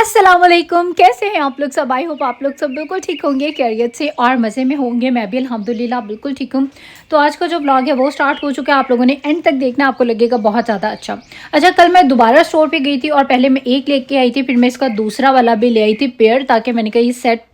अस्सलाम वालेकुम, कैसे हैं आप लोग सब। आई होप आप लोग सब बिल्कुल ठीक होंगे, खैरियत से और मज़े में होंगे। मैं भी अल्हम्दुलिल्लाह बिल्कुल ठीक हूँ। तो आज का जो ब्लॉग है वो स्टार्ट हो चुका है, आप लोगों ने एंड तक देखना, आपको लगेगा बहुत ज़्यादा अच्छा। कल मैं दोबारा स्टोर पे गई थी और पहले मैं एक लेके आई थी, फिर मैं इसका दूसरा वाला भी ले आई थी पेयर, ताकि मैंने कहा ये सेट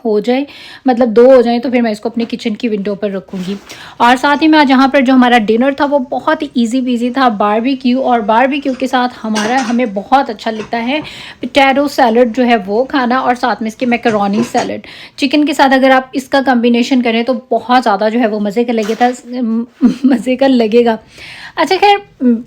हो जाए, मतलब दो हो जाए, तो फिर मैं इसको अपने किचन की विंडो पर रखूँगी। और साथ ही में आज यहाँ पर जो हमारा डिनर था वो बहुत ही ईजी पीजी था, बारबेक्यू। और बारबेक्यू के साथ हमें बहुत अच्छा लगता है पोटैटो सैलड जो है वो खाना, और साथ में इसके मैकरोनी सैलड चिकन के साथ अगर आप इसका कॉम्बिनेशन करें तो बहुत ज़्यादा जो है वो मज़े का लगेगा। अच्छा खैर,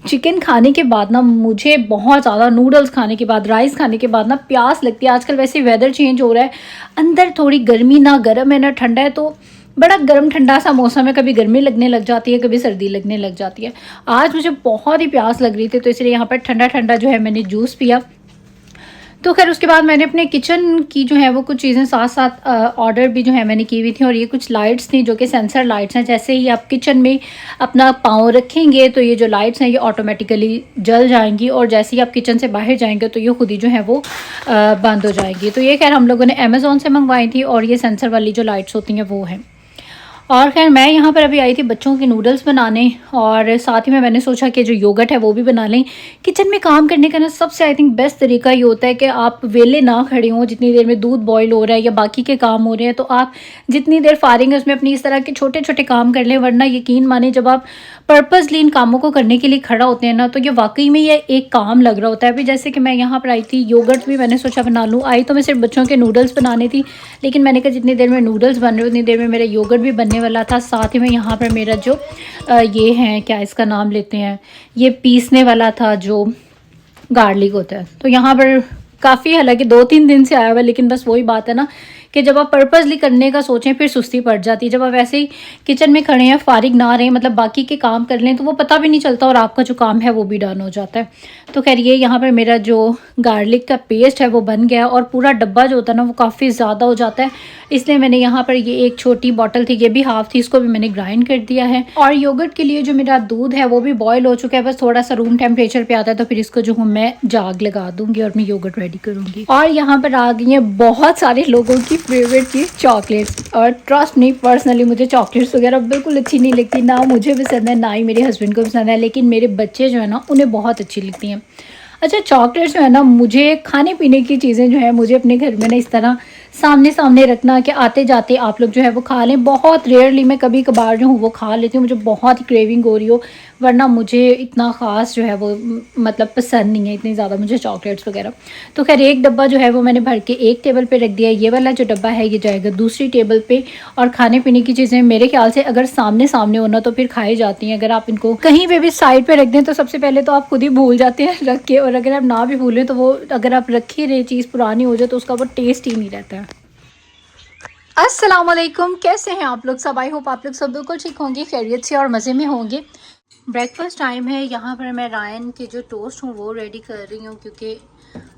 चिकन खाने के बाद ना मुझे बहुत ज़्यादा नूडल्स खाने के बाद, राइस खाने के बाद ना प्यास लगती है। आजकल वैसे वेदर चेंज हो रहा है, अंदर थोड़ी गर्मी, ना गर्म है ना ठंडा है, तो बड़ा गर्म ठंडा सा मौसम है, कभी गर्मी लगने लग जाती है, कभी सर्दी लगने लग जाती है। आज मुझे बहुत ही प्यास लग रही थी, तो इसलिए यहाँ पर ठंडा ठंडा जो है मैंने जूस पिया। तो खैर उसके बाद मैंने अपने किचन की जो है वो कुछ चीज़ें साथ साथ ऑर्डर भी जो है मैंने की हुई थी, और ये कुछ लाइट्स थी जो कि सेंसर लाइट्स हैं। जैसे ही आप किचन में अपना पाँव रखेंगे तो ये जो लाइट्स हैं ये ऑटोमेटिकली जल जाएंगी, और जैसे ही आप किचन से बाहर जाएंगे तो ये खुद ही जो है वो बंद हो जाएगी। तो ये खैर हम लोगों ने अमेज़ॉन से मंगवाई थी, और ये सेंसर वाली जो लाइट्स होती हैं वो हैं। और खैर मैं यहाँ पर अभी आई थी बच्चों के नूडल्स बनाने, और साथ ही में मैंने सोचा कि जो योगर्ट है वो भी बना लें। किचन में काम करने का ना सबसे आई थिंक बेस्ट तरीका ये होता है कि आप वेले ना खड़े हों, जितनी देर में दूध बॉईल हो रहा है या बाकी के काम हो रहे हैं, तो आप जितनी देर फारिग है उसमें अपनी इस तरह के छोटे छोटे काम कर लें। वरना यकीन माने जब आप पर्पसली इन कामों को करने के लिए खड़ा होते हैं ना, तो ये वाकई में ये एक काम लग रहा होता है। अभी जैसे कि मैं यहाँ पर आई थी, योगर्ट भी मैंने सोचा बना लूँ। आई तो मैं सिर्फ बच्चों के नूडल्स बनाने थी, लेकिन मैंने कहा जितनी देर में नूडल्स बन रहे उतनी देर में मेरा योगर्ट भी बनने वाला था। साथ ही में यहाँ पर मेरा जो ये है, क्या इसका नाम लेते हैं, ये पीसने वाला था जो गार्लिक होता है। तो यहाँ पर काफ़ी, हालांकि 2-3 दिन से आया हुआ, लेकिन बस वही बात है ना कि जब आप पर्पसली करने का सोचें फिर सुस्ती पड़ जाती है। जब आप ऐसे ही किचन में खड़े हैं, फारिग ना रहें, मतलब बाकी के काम कर लें, तो वो पता भी नहीं चलता और आपका जो काम है वो भी डन हो जाता है। तो खैर ये यहाँ पर मेरा जो गार्लिक का पेस्ट है वो बन गया, और पूरा डब्बा जो होता है ना वो काफ़ी ज़्यादा हो जाता है, इसलिए मैंने यहाँ पर ये एक छोटी बॉटल थी, ये भी हाफ थी, इसको भी मैंने ग्राइंड कर दिया है। और योगर्ट के लिए जो मेरा दूध है वो भी बॉयल हो चुका है, बस थोड़ा सा रूम टेम्परेचर पे आता है, तो फिर इसको जो हूँ मैं जाग लगा दूंगी और मैं योगर्ट रेडी करूँगी। और यहाँ पर आ गई हैं बहुत सारे लोगों की फेवरेट चीज़, चॉकलेट्स। और ट्रस्ट नहीं, पर्सनली मुझे चॉकलेट्स वगैरह बिल्कुल अच्छी नहीं लगती, ना मुझे पसंद है ना ही मेरे हस्बैंड को पसंद है, लेकिन मेरे बच्चे जो है ना उन्हें बहुत अच्छी लगती हैं। अच्छा, चॉकलेट्स जो है ना, मुझे खाने पीने की चीज़ें जो है मुझे अपने घर में ना इस तरह सामने सामने रखना कि आते जाते आप लोग जो है वो खा लें। बहुत रेयरली मैं कभी कभार जो हूँ वो खा लेती हूँ, मुझे बहुत ही क्रेविंग हो रही हो, वरना मुझे इतना ख़ास जो है वो मतलब पसंद नहीं है इतनी ज़्यादा मुझे चॉकलेट्स वगैरह। तो खैर एक डब्बा जो है वो मैंने भर के एक टेबल पे रख दिया है। ये वाला जो डब्बा है ये जाएगा दूसरी टेबल पे। और खाने पीने की चीज़ें मेरे ख्याल से अगर सामने सामने होना तो फिर खाई जाती हैं, अगर आप इनको कहीं पे भी साइड पे रख दें तो सबसे पहले तो आप खुद ही भूल जाते हैं रख के, और अगर आप ना भी भूलें तो वो अगर आप रखी रहे चीज़ पुरानी हो जाए तो उसका वो टेस्ट ही नहीं रहता है। अस्सलाम वालेकुम, कैसे हैं आप लोग सब। आई होप आप लोग सब बिल्कुल ठीक होंगे, खैरियत से और मज़े में होंगे। ब्रेकफास्ट टाइम है। यहाँ पर मैं रायन के जो टोस्ट हूँ वो रेडी कर रही हूँ, क्योंकि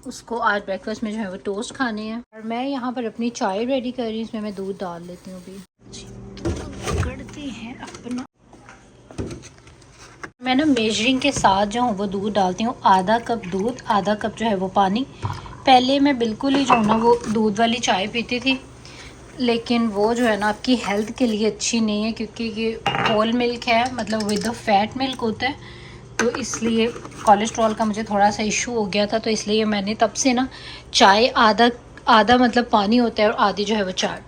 उसको आज ब्रेकफास्ट में जो है वो टोस्ट खाने हैं। और मैं यहाँ पर अपनी चाय रेडी कर रही हूँ, इसमें मैं दूध डाल लेती हूँ। अभी पकड़ते हैं अपना, मैं ना मेजरिंग के साथ जो हूँ वो दूध डालती हूँ, आधा कप दूध आधा कप जो है वो पानी। पहले मैं बिल्कुल ही जो है ना वो दूध वाली चाय पीती थी, लेकिन वो जो है ना आपकी हेल्थ के लिए अच्छी नहीं है, क्योंकि ये होल मिल्क है, मतलब विद द फैट मिल्क होता है, तो इसलिए कोलेस्ट्रॉल का मुझे थोड़ा सा इशू हो गया था। तो इसलिए मैंने तब से ना चाय आधा आधा मतलब पानी होता है और आधी जो है वो चाय,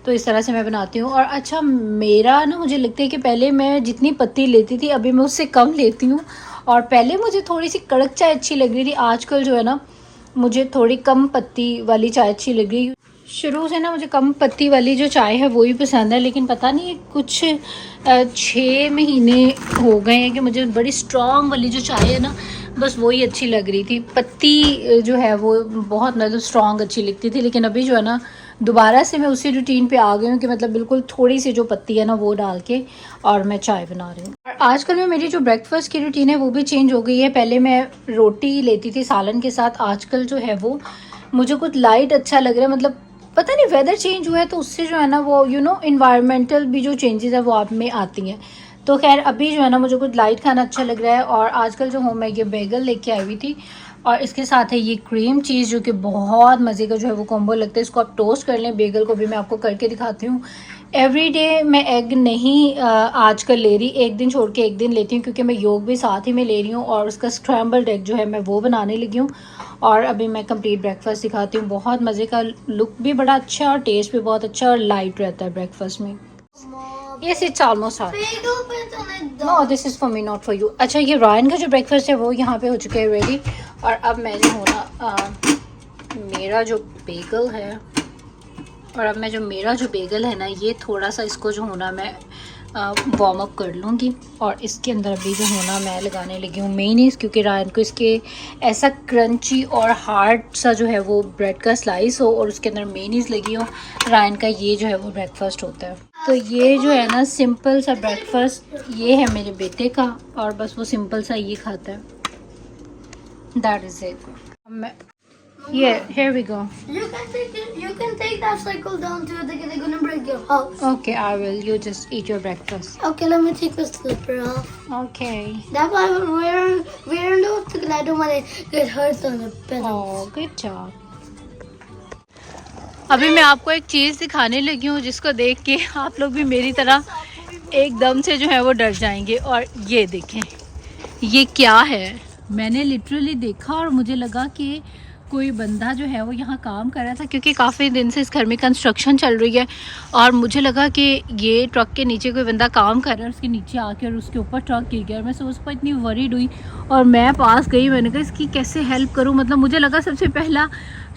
तो इस तरह से मैं बनाती हूँ। और अच्छा, मेरा ना मुझे लगता है कि पहले मैं जितनी पत्ती लेती थी अभी मैं उससे कम लेती हूँ, और पहले मुझे थोड़ी सी कड़क चाय अच्छी लग रही थी, आजकल जो है ना मुझे थोड़ी कम पत्ती वाली चाय अच्छी लग रही है। शुरू से ना मुझे कम पत्ती वाली जो चाय है वो ही पसंद है, लेकिन पता नहीं कुछ 6 महीने हो गए हैं कि मुझे बड़ी स्ट्रॉन्ग वाली जो चाय है ना बस वही अच्छी लग रही थी। पत्ती जो है वो बहुत मतलब स्ट्रॉन्ग अच्छी लगती थी, लेकिन अभी जो है ना दोबारा से मैं उसी रूटीन पे आ गई हूँ कि मतलब बिल्कुल थोड़ी सी जो पत्ती है ना वो डाल के और मैं चाय बना रही हूँ। और आजकल में मेरी जो ब्रेकफास्ट की रूटीन है वो भी चेंज हो गई है। पहले मैं रोटी लेती थी सालन के साथ, आजकल जो है वो मुझे कुछ लाइट अच्छा लग रहा है। मतलब पता नहीं वेदर चेंज हुआ है तो उससे जो है ना वो इन्वायरमेंटल भी जो चेंजेस है वो आप में आती हैं। तो खैर अभी जो है ना मुझे कुछ लाइट खाना अच्छा लग रहा है। और आजकल जो हूँ मैं ये बेगल लेके आई हुई थी, और इसके साथ है ये क्रीम चीज़ जो कि बहुत मज़े का जो है वो कॉम्बो लगता है। इसको आप टोस्ट कर लें। बेगल को भी मैं आपको करके दिखाती हूँ। एवरीडे मैं एग नहीं आजकल ले रही, एक दिन छोड़ के एक दिन लेती हूँ क्योंकि मैं योग भी साथ ही में ले रही हूँ और उसका स्क्रैम्बल्ड एग जो है मैं वो बनाने लगी हूँ। और अभी मैं कंप्लीट ब्रेकफास्ट दिखाती हूँ। बहुत मज़े का, लुक भी बड़ा अच्छा है और टेस्ट भी बहुत अच्छा और लाइट रहता है ब्रेकफास्ट में। Yes, it's almost hot. No, this is for me, not for you. अच्छा, ये रायन का जो ब्रेकफास्ट है वो यहाँ पे हो चुका है रेडी। और अब मैं जो हूँ ना मेरा जो बेगल है, और अब मैं जो मेरा जो बेगल है ना, ये थोड़ा सा इसको जो होना मैं वार्म अप कर लूँगी। और इसके अंदर अभी जो होना मैं लगाने लगी हूँ मेयोनीज़, क्योंकि रायन को इसके ऐसा क्रंची और हार्ड सा जो है वो ब्रेड का स्लाइस हो और उसके अंदर मेयोनीज़ लगी हो। रायन का ये जो है वो ब्रेकफास्ट होता है। तो ये जो है ना सिंपल सा ब्रेकफास्ट ये है मेरे बेटे का, और बस वो सिंपल सा ये खाता है। That is it. Yeah, here we go. You can take that cycle down to they're gonna break your house. Okay, I will. You just eat your breakfast. Okay, let me take the slipper off. Okay. That's why I'm wearing those because I don't want to get hurt on the pedals. Oh, good job. अभी मैं आपको एक चीज़ दिखाने लगी हूँ जिसको देख के आप लोग भी मेरी तरह एकदम से जो है वो डर जाएंगे। और ये देखें, ये क्या है। मैंने लिटरली देखा और मुझे लगा कि कोई बंदा जो है वो यहाँ काम कर रहा था, क्योंकि काफ़ी दिन से इस घर में कंस्ट्रक्शन चल रही है। और मुझे लगा कि ये ट्रक के नीचे कोई बंदा काम कर रहा है, उसके नीचे आके और उसके ऊपर ट्रक गिर गया। और मैं सोच पर इतनी वरीड हुई और मैं पास गई। मैंने कहा इसकी कैसे हेल्प करूँ। मतलब मुझे लगा सबसे पहला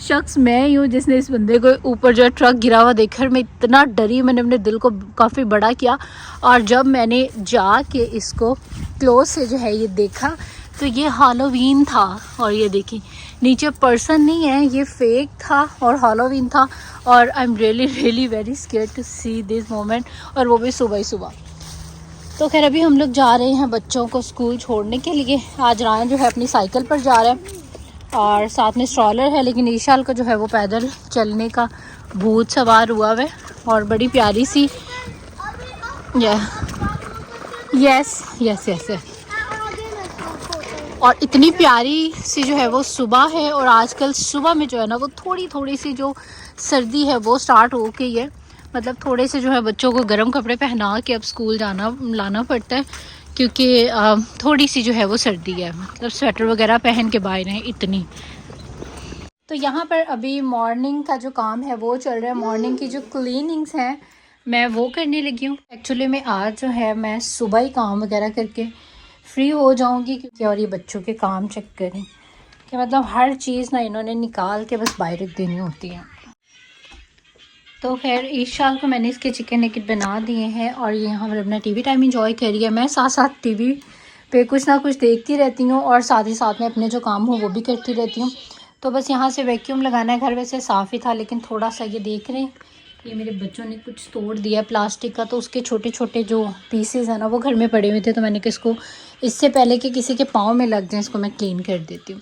शख्स मैं ही हूँ जिसने इस बंदे को ऊपर जो है ट्रक गिरा हुआ देखकर मैं इतना डरी। मैंने अपने दिल को काफ़ी बड़ा किया। और जब मैंने जाके इसको क्लोज से जो है ये देखा तो ये हैलोवीन था। और ये देखिए नीचे पर्सन नहीं है, ये फेक था और हैलोवीन था। और I am really very scared to see this moment, और वो भी सुबह ही सुबह। तो खैर अभी हम लोग जा रहे हैं बच्चों को स्कूल छोड़ने के लिए। आज रायन जो है अपनी साइकिल पर जा रहा है और साथ में स्ट्रॉलर है, लेकिन ईशाल का जो है वो पैदल चलने का भूत सवार हुआ है। और बड़ी प्यारी सी यस और इतनी प्यारी सी जो है वो सुबह है। और आजकल सुबह में जो है ना वो थोड़ी सी जो सर्दी है वो स्टार्ट हो गई है। मतलब थोड़े से जो है बच्चों को गर्म कपड़े पहना के अब स्कूल लाना पड़ता है, क्योंकि थोड़ी सी जो है वो सर्दी है। मतलब स्वेटर वगैरह पहन के बाहर हैं इतनी। तो यहाँ पर अभी मॉर्निंग का जो काम है वो चल रहा है। मॉर्निंग की जो क्लीनिंग्स हैं मैं वो करने लगी हूँ। एक्चुअली मैं आज जो है मैं सुबह ही काम वगैरह करके फ्री हो जाऊंगी, क्योंकि और ये बच्चों के काम चेक करें कि मतलब हर चीज़ ना इन्होंने निकाल के बस बाहर रख देनी होती है। तो खैर ईशाल को मैंने इसके चिकन नेकेट बना दिए हैं और ये यहाँ पर अपना टीवी टाइम इंजॉय कर रही है। मैं साथ साथ टीवी पे कुछ ना कुछ देखती रहती हूँ और साथ ही साथ में अपने जो काम हो वो भी करती रहती हूँ। तो बस यहाँ से वैक्यूम लगाना है। घर वैसे साफ़ ही था, लेकिन थोड़ा सा ये देख रहे हैं ये मेरे बच्चों ने कुछ तोड़ दिया प्लास्टिक का, तो उसके छोटे छोटे जो पीसेस हैं ना वो घर में पड़े हुए थे। तो मैंने किसको इससे पहले कि किसी के पाँव में लग जाए इसको मैं क्लीन कर देती हूँ।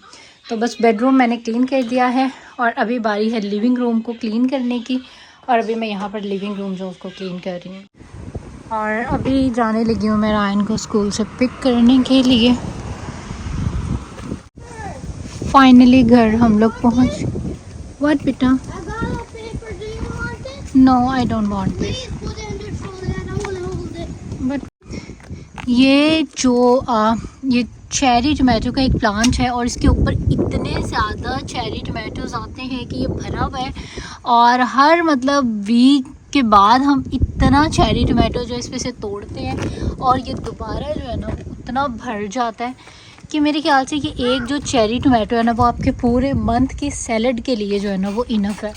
तो बस बेडरूम मैंने क्लीन कर दिया है और अभी बारी है लिविंग रूम को क्लीन करने की। और अभी मैं यहाँ पर लिविंग रूम जो उसको क्लीन कर रही हूँ। और अभी जाने लगी हूँ मैं रायन को स्कूल से पिक करने के लिए। फाइनली घर हम लोग पहुँच। व्हाट बेटा? No I don't want this. But ये जो ये चेरी टमाटो का एक प्लांट है और इसके ऊपर इतने ज़्यादा चेरी टमाटोज आते हैं कि ये भरा हुआ है। और हर मतलब वीक के बाद हम इतना चेरी टमाटो जो इस पे से तोड़ते हैं और ये दोबारा जो है ना उतना भर जाता है कि मेरे ख्याल से कि एक जो चेरी टमाटो है ना वो आपके पूरे मंथ की सैलड के लिए जो है ना वो इनफ है।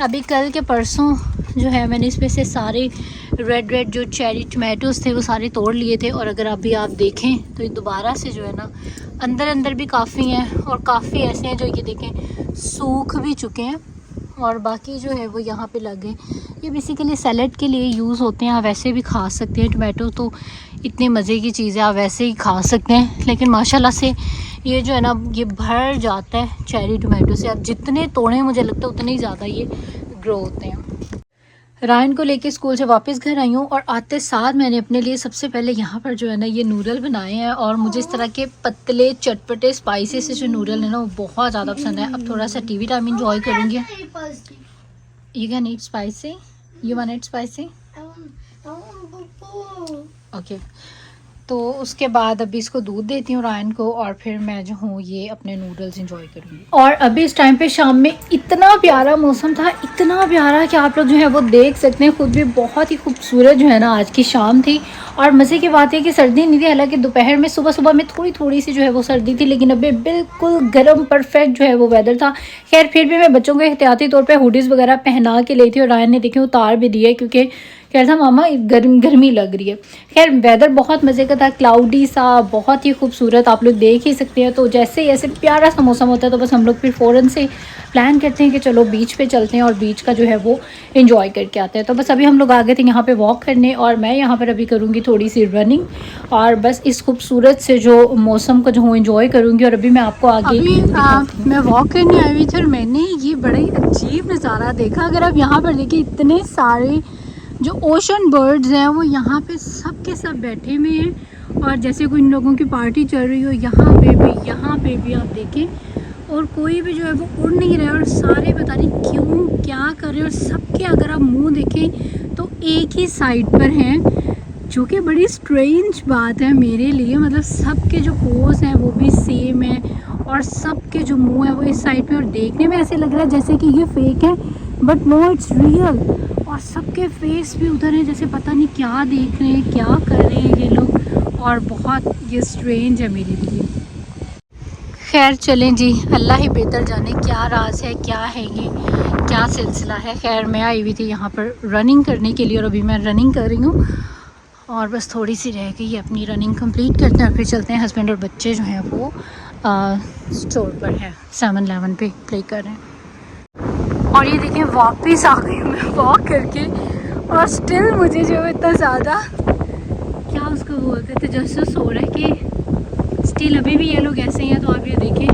अभी कल के परसों जो है मैंने इस पे से सारे रेड जो चेरी टमाटोज़ थे वो सारे तोड़ लिए थे। और अगर अभी आप देखें तो ये दोबारा से जो है ना अंदर भी काफ़ी हैं और काफ़ी ऐसे हैं जो ये देखें सूख भी चुके हैं और बाकी जो है वो यहाँ पे लगे। ये बेसिकली सैलड के लिए यूज़ होते हैं। आप वैसे भी खा सकते हैं, टमाटो तो इतने मज़े की चीज़ है, आप वैसे ही खा सकते हैं। लेकिन माशाल्लाह से ये जो है ना ये भर जाता है चेरी टमाटो से। आप जितने तोड़ें मुझे लगता है उतने ही ज़्यादा ये ग्रो होते हैं। रायन को लेके स्कूल से वापस घर आई हूँ और आते साथ मैंने अपने लिए सबसे पहले यहाँ पर जो है ना ये नूडल बनाए हैं और मुझे इस तरह के पतले चटपटे स्पाइसी से जो नूडल है ना वो बहुत ज़्यादा पसंद है। अब थोड़ा सा टीवी टाइम इंजॉय करूँगी। You can eat spicy, you want it spicy, okay. तो उसके बाद अभी इसको दूध देती हूँ रायन को और फिर मैं जो हूँ ये अपने नूडल्स एंजॉय करूँगी। और अभी इस टाइम पे शाम में इतना प्यारा मौसम था, इतना प्यारा कि आप लोग जो है वो देख सकते हैं खुद भी। बहुत ही खूबसूरत जो है ना आज की शाम थी। और मज़े की बात है कि सर्दी नहीं थी, हालांकि दोपहर में सुबह में थोड़ी सी जो है वो सर्दी थी, लेकिन अभी बिल्कुल गर्म परफेक्ट जो है वो वेदर था। खैर फिर भी मैं बच्चों को एहतियाती तौर पर हुडीज़ वगैरह पहना के ली थी और रायन ने देखे उतार भी दिए क्योंकि कह रहा था मामा गर्मी लग रही है। खैर वेदर बहुत मज़े का था, क्लाउडी सा, बहुत ही खूबसूरत, आप लोग देख ही सकते हैं। तो जैसे ही ऐसे प्यारा सा मौसम होता है तो बस हम लोग फिर फ़ौरन से प्लान करते हैं कि चलो बीच पे चलते हैं और बीच का जो है वो एंजॉय करके आते हैं। तो बस अभी हम लोग आ गए थे यहाँ पे वॉक करने और मैं यहाँ पर अभी करूँगी थोड़ी सी रनिंग और बस इस खूबसूरत से जो मौसम को जो हूँ एंजॉय करूँगी। और अभी मैं आपको आगे मैं वॉक करने आई हुई थी और मैंने ये बड़ा ही अजीब नज़ारा देखा। अगर आप यहाँ पर देखिए इतने सारे जो ओशन बर्ड्स हैं वो यहाँ पे सब के सब बैठे हुए हैं और जैसे कोई इन लोगों की पार्टी चल रही हो। यहाँ पे भी आप देखें और कोई भी जो है वो उड़ नहीं रहा है और सारे पता नहीं क्यों क्या कर रहे हैं। और सबके अगर आप मुंह देखें तो एक ही साइड पर हैं, जो कि बड़ी स्ट्रेंज बात है मेरे लिए। मतलब सबके जो पोज हैं वो भी सेम है और सबके जो मुंह है वो इस साइड पे और देखने में ऐसे लग रहा है जैसे कि ये फेक है, बट नो इट्स रियल। और सबके फेस भी उधर है जैसे पता नहीं क्या देख रहे हैं, क्या कर रहे हैं ये लोग, और बहुत ये स्ट्रेंज है मेरे लिए। खैर चलें जी, अल्लाह ही बेहतर जाने क्या राज है, क्या है ये, क्या सिलसिला है। खैर मैं आई हुई थी यहाँ पर रनिंग करने के लिए और अभी मैं रनिंग कर रही हूँ और बस थोड़ी सी रह गई अपनी रनिंग कंप्लीट करते हैं फिर चलते हैं। हस्बैंड और बच्चे जो हैं वो स्टोर पर हैं, 7-Eleven पे प्ले कर रहे हैं। और ये देखें वापस आ गई मैं वॉक करके और स्टिल मुझे जो इतना ज़्यादा क्या उसको बोलते थे जस्ट हो रहा है कि स्टिल अभी भी ये लोग ऐसे ही हैं। तो आप ये देखें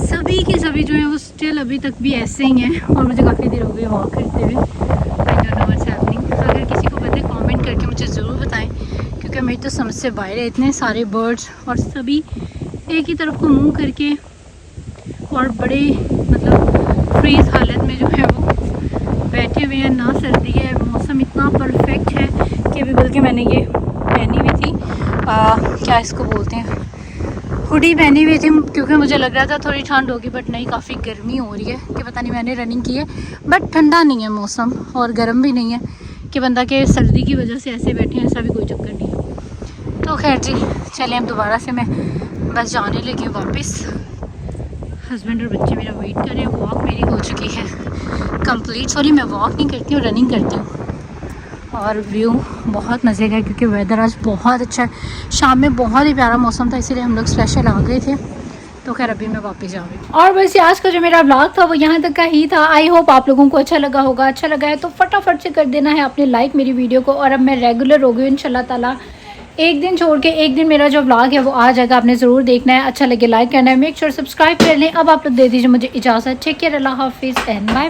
सभी के सभी जो हैं वो स्टिल अभी तक भी ऐसे ही हैं और मुझे काफ़ी देर हो गई वॉक करते हुए। I don't know what's happening. अगर किसी को पता है कमेंट करके मुझे ज़रूर बताएं क्योंकि मेरी तो समझ से बाहर है। इतने सारे बर्ड्स और सभी एक ही तरफ को मुँह करके और बड़े मतलब फ्रीज हालत में जो है वो बैठे हुए हैं। ना सर्दी है, मौसम इतना परफेक्ट है कि अभी बल्कि मैंने ये पहनी हुई थी क्या इसको बोलते हैं, हुडी पहनी हुई थी क्योंकि मुझे लग रहा था थोड़ी ठंड होगी, बट नहीं, काफ़ी गर्मी हो रही है कि पता नहीं। मैंने रनिंग की है बट ठंडा नहीं है मौसम और गर्म भी नहीं है कि बंदा के सर्दी की वजह से ऐसे बैठे हैं, ऐसा भी कोई चक्कर नहीं है। तो खैर जी चलें, अब दोबारा से मैं बस जाने लगी हूँ वापस। हस्बैंड और बच्चे मेरा वेट कर रहे हैं। वॉक मेरी हो चुकी है कंप्लीट। सॉरी मैं वॉक नहीं करती हूँ, रनिंग करती हूँ। और व्यू बहुत मज़े का है क्योंकि वेदर आज बहुत अच्छा है। शाम में बहुत ही प्यारा मौसम था इसीलिए हम लोग स्पेशल आ गए थे। तो खैर अभी मैं वापस जा रही हूँ। और बस आज का जो मेरा व्लॉग था वो यहाँ तक का ही था। आई होप आप लोगों को अच्छा लगा होगा। अच्छा लगा है तो फटाफट से कर देना है आपने लाइक मेरी वीडियो को। और अब मैं रेगुलर हो गई इंशाल्लाह ताला, एक दिन छोड़ के एक दिन मेरा जो व्लॉग है वो आ जाएगा। आपने ज़रूर देखना है, अच्छा लगे लाइक करना है, मेक श्योर सब्सक्राइब कर लें। अब आप लोग दे दीजिए मुझे इजाज़त। टेक केयर, अल्लाह हाफिज़ एंड बाय बाय।